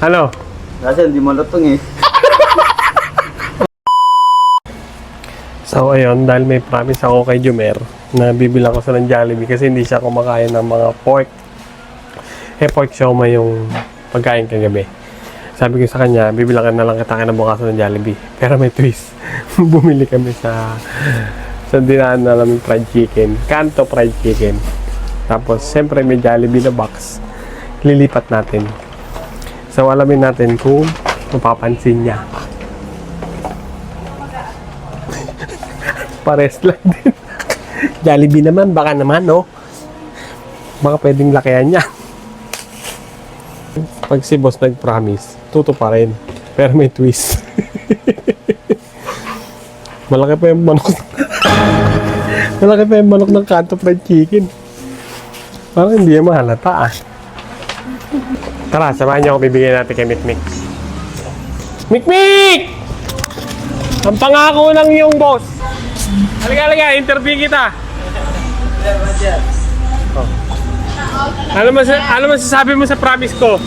Ano? Kasi hindi malutong eh. So ayun, dahil may promise ako kay Jumer na bibilang ko sa ng Jollibee kasi hindi siya kumakain ng mga pork. Pork siomai yung pagkain kagabi. Sabi ko sa kanya, bibilang na lang kita kinabukasan ng Jollibee. Pero may twist. Bumili kami sa dinaan na namin fried chicken. Kanto fried chicken. Tapos, siyempre may Jollibee na box. Lilipat natin. So, alamin natin kung mapapansin niya. Pares lang din. Jollibee naman, baka naman, no? Baka pwedeng lakihan niya. Pag si boss nag-promise, tuto pa rin. Pero may twist. Malaki pa yung manok. Malaki pa yung manok ng Kanto fried chicken. Parang hindi yung mahalata, ah. Tara, samahan niyo ako, bibigyan natin kay Mikmik. Mikmik! Ang pangako ng iyong boss. Halika, interview kita. Oh. Ano masasabi mo sa promise ko?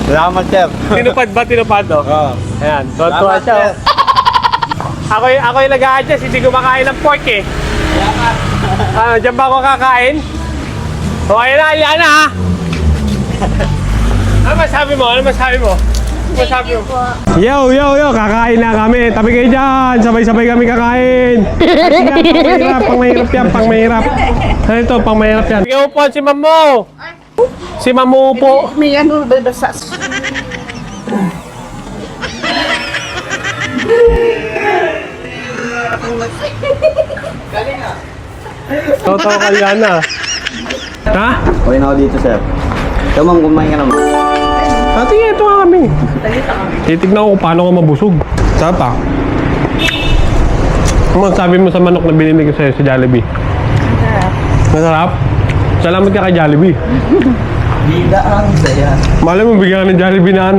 Salamat, sir. Tinupad ba? Tinupad, oh? Oo. Ayan, tuwa siya, oh. Ako yung nag-a-adjust, hindi kumakain ng pork, eh. Ano, dyan ba ako kakain? O, ayan na, ha? Ano masabi mo? Yo, kakain na kami. Tabi kayo dyan. Sabay-sabay kami kakain. Pang mahirap. Ano ito, pang mahirap yan. Ikaw po, si Mamo. Si Mamo po. May ano, babasas. Tawa-tawa ka yan, ha? Ha? Okay na ako dito, sir. Kamang kumain ka naman. Sige, ito nga kami. Titignan ko kung paano ka mabusog. Sarap, ha? Ano sabi mo sa manok na binili ko sa'yo sa Jollibee? Masarap. Salamat ka kay Jollibee. Bida ang saya. Malay mo, bigyan ka ng Jollibee na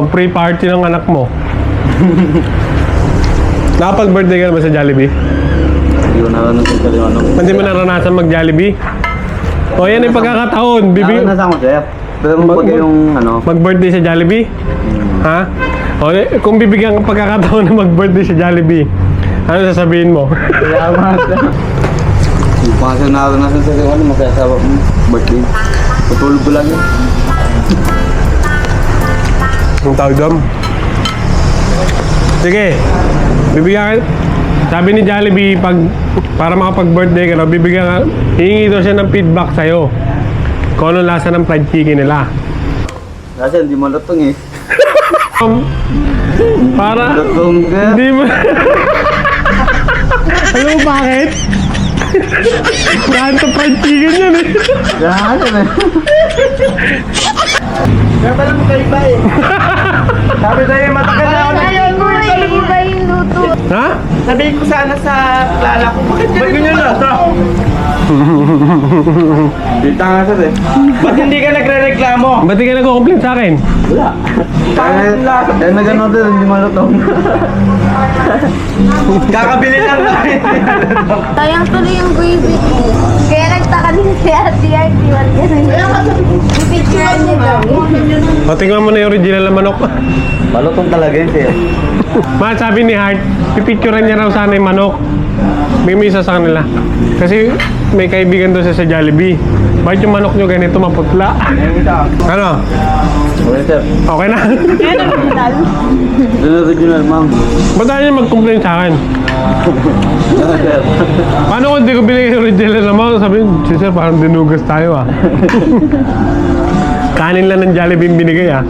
pre-party ng anak mo. Nakapag-birthday ka naman sa Jollibee? Hindi ko naranasan sa yung ano. Hindi mo naranasan mag-Jollibee? O yan yung pagkakataon. Naranasan ko, sir. Pero pag yung ano. Mag-birthday sa Jollibee? Ha? O, kung bibigyan ka pagkakataon na mag-birthday sa Jollibee, ano sasabihin mo? Salamat. Hindi pa kasi naranasan sa yung ano. Magkasawa mo. Birthday. Patulog ko lang yun. Ang tawag doon? Sige. Bibigyan ka. Sabi ni Jollibee, para makapag-birthday ka, bibigyan ka, hihingi daw siya ng feedback sa'yo. Kung anong lasa ng fried chicken nila. Kasi hindi malutong eh. Para... Lutong ka. Hindi mo... Alam mo bakit? Kanto fried chicken yan eh. Gano'n eh. Kaya pala mo kayo ba eh. Sabi sa'yo, matagal na ako Iba yung luto. Ha? Sabihin ko sana sa lala ko, bakit ganyan na? Dita nga sir eh. Ba't hindi ka nagre-reklamo? Ba't di ka nag-complain sa akin? Wala. Kaya na gano'n din, hindi malutong. Kakabili lang namin. Sayang tuloy yung gravy ko. Kaya nagtaka din si Ate Artie. Pipicturean niya daw. O, tingnan mo na yung original na manok. Malutong talaga yun sir. Ma, sabi ni Hart, pipicturean niya raw sana yung manok. May isa sa kanila. Kasi may kaibigan doon sa Jollibee. Bakit yung manok nyo ganito maputla? Ano? Okay sir. Okay na? Doon original ma'am. Ba't tayo niya mag-complain sa akin? Sir. Paano kung di ko binigay yung original na manok? Sabi, si sir, parang dinugas tayo ah. Kanin lang ng Jollibee yung binigay ah.